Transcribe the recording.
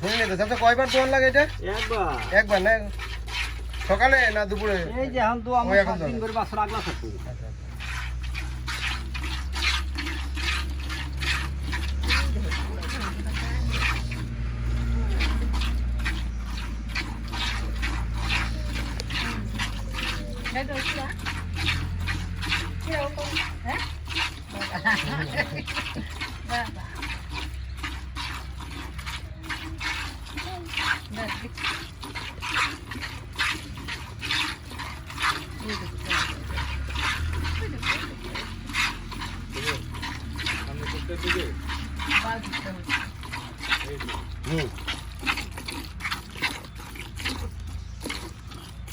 শুনে নিতে আচ্ছা কয়বার দোয়ান লাগে এটা? একবার না সকালে না দুপুরে? এই যে এখন তো আমরা 7 দিন করে বাছর আগলা থাকবো। Hãy subscribe cho kênh Ghiền Mì Gõ để không bỏ lỡ những video hấp dẫn.